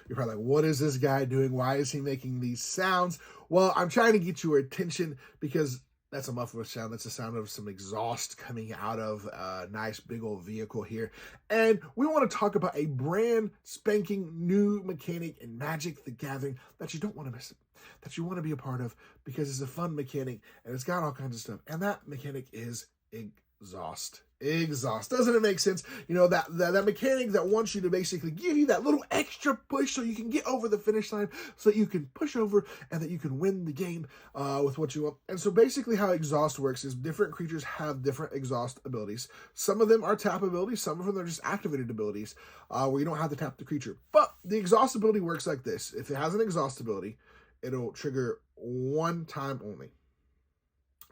You're probably like, what is this guy doing? Why is he making these sounds? Well, I'm trying to get your attention because that's a muffler sound. That's the sound of some exhaust coming out of a nice big old vehicle here. And we want to talk about a brand spanking new mechanic in Magic the Gathering that you don't want to miss, that you want to be a part of because it's a fun mechanic and it's got all kinds of stuff. And that mechanic is exhaust. Doesn't it make sense? You know, that mechanic that wants you to basically give you that little extra push so you can get over the finish line, so that you can push over and that you can win the game with what you want. And so basically how exhaust works is different creatures have different exhaust abilities. Some of them are tap abilities, some of them are just activated abilities where you don't have to tap the creature. But the exhaust ability works like this. If it has an exhaust ability, it'll trigger one time only.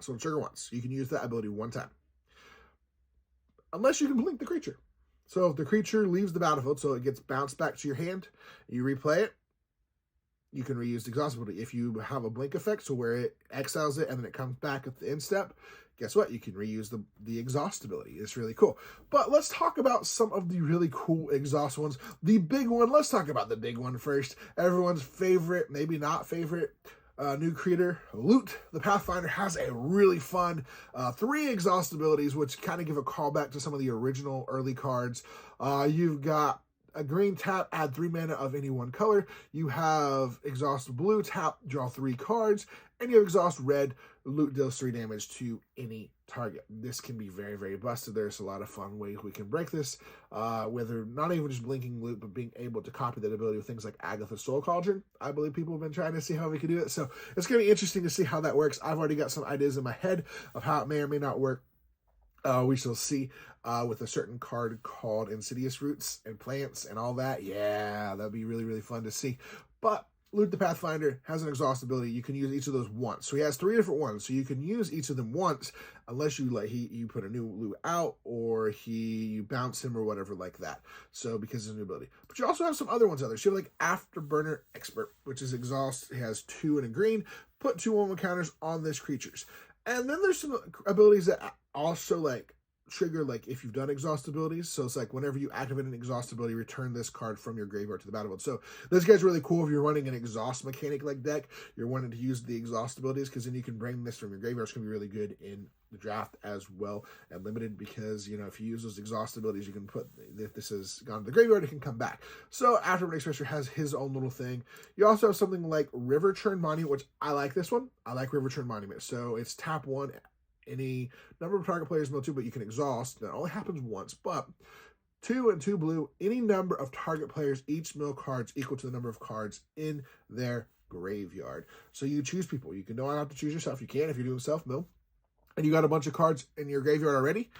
So it'll trigger once. You can use that ability one time, unless you can blink the creature. So if the creature leaves the battlefield, so it gets bounced back to your hand, you replay it, you can reuse the exhaust ability. If you have a blink effect, so where it exiles it and then it comes back at the end step, guess what? You can reuse the exhaust ability. It's really cool. But let's talk about some of the really cool exhaust ones. The big one, let's talk about the big one first. Everyone's favorite, maybe not favorite, new creator, Loot the Pathfinder, has a really fun 3 exhaust abilities, which kind of give a callback to some of the original early cards. You've got a green tap, add 3 mana of any one color. You have exhaust blue, tap, draw 3 cards. And you have exhaust red, Loot deals 3 damage to any target. This can be very, very busted. There's a lot of fun ways we can break this, whether not even just blinking Loot, but being able to copy that ability with things like Agatha's Soul Cauldron. I believe people have been trying to see how we can do it. So it's going to be interesting to see how that works. I've already got some ideas in my head of how it may or may not work. We shall see with a certain card called Insidious Roots and Plants and all that. Yeah, that'd be really, really fun to see. But Loot the Pathfinder has an exhaust ability. You can use each of those once. So he has 3 different ones. So you can use each of them once, unless you you put a new Loot out or you bounce him or whatever like that. So because it's a new ability. But you also have some other ones out there. So you have like Afterburner Expert, which is exhaust. It has 2 and a green. Put 2 1/1 counters on this creatures. And then there's some abilities that also like trigger like if you've done exhaust abilities. So it's like whenever you activate an exhaust ability, return this card from your graveyard to the battlefield. So this guy's really cool if you're running an exhaust mechanic like deck. You're wanting to use the exhaust abilities because then you can bring this from your graveyard. It's going to be really good in the draft as well and limited because, you know, if you use those exhaust abilities, you can put, if this has gone to the graveyard, it can come back. So Afterburner Expressor has his own little thing. You also have something like River Churn Monument, which I like this one. I like River Churn Monument. So it's tap 1, any number of target players mill 2, but you can exhaust. That only happens once, but 2 and 2 blue, any number of target players each mill cards equal to the number of cards in their graveyard. So you choose people. You can don't have to choose yourself. You can if you're doing self mill, and you got a bunch of cards in your graveyard already,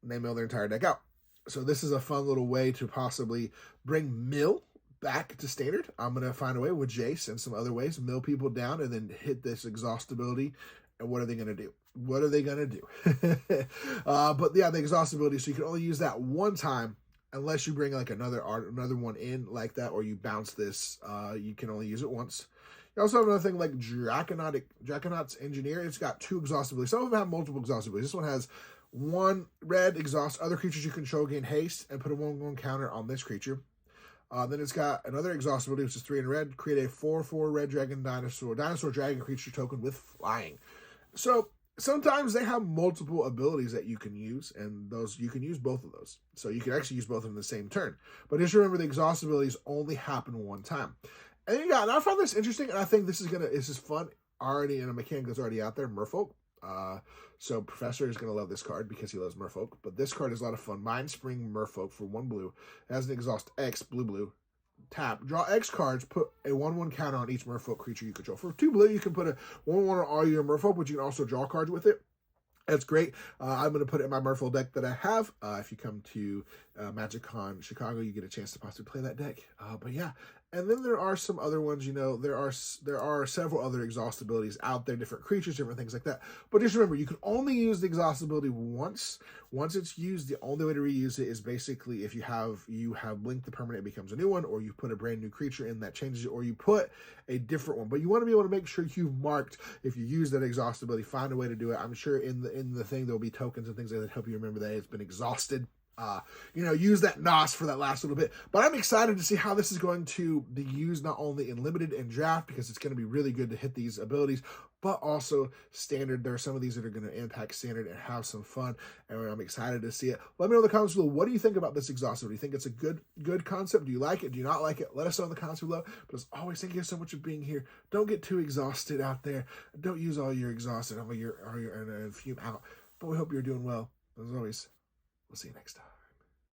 and they mill their entire deck out. So this is a fun little way to possibly bring mill back to standard. I'm gonna find a way with Jace and some other ways, mill people down, and then hit this exhaust ability. And what are they going to do? But yeah, the exhaust ability, so you can only use that one time unless you bring like another one in like that, or you bounce this. You can only use it once. You also have another thing like Draconaut's Engineer. It's got 2 exhaust abilities. Some of them have multiple exhaust abilities. This one has 1 red exhaust. Other creatures you control gain haste and put a 1/1 counter on this creature. Then it's got another exhaust ability, which is 3 in red. Create a 4/4 red dinosaur dragon creature token with flying. So sometimes they have multiple abilities that you can use, and those you can use both of those. So you can actually use both of them in the same turn. But just remember, the exhaust abilities only happen one time. And I found this interesting, and I think this is fun already in a mechanic that's already out there, Merfolk. So Professor is going to love this card because he loves Merfolk. But this card is a lot of fun. Mind Spring Merfolk for 1 blue. It has an exhaust X, blue. Tap, draw X cards, put a 1/1 counter on each Merfolk creature you control. For 2 blue, you can put a 1/1 on all your Merfolk, but you can also draw cards with it. That's great. I'm going to put it in my Merfolk deck that I have. If you come to MagicCon Chicago, you get a chance to possibly play that deck. But yeah, and then there are some other ones. You know, there are several other exhaust abilities out there, different creatures, different things like that. But just remember, you can only use the exhaust ability once. Once it's used, the only way to reuse it is basically if you have blinked the permanent, it becomes a new one, or you put a brand new creature in that changes it, or you put a different one. But you want to be able to make sure you've marked if you use that exhaust ability. Find a way to do it. I'm sure in the thing there'll be tokens and things like that help you remember that it's been exhausted. use that NOS for that last little bit. But I'm excited to see how this is going to be used not only in limited and draft, because it's going to be really good to hit these abilities, but also standard. There are some of these that are going to impact standard and have some fun, and I'm excited to see it. Let me know in the comments below, what do you think about this exhaustive? Do you think it's a good concept? Do you like it? Do you not like it? Let us know in the comments below. But as always, thank you so much for being here. Don't get too exhausted out there. Don't use all your exhausted, and fume out. But we hope you're doing well. As always, we'll see you next time.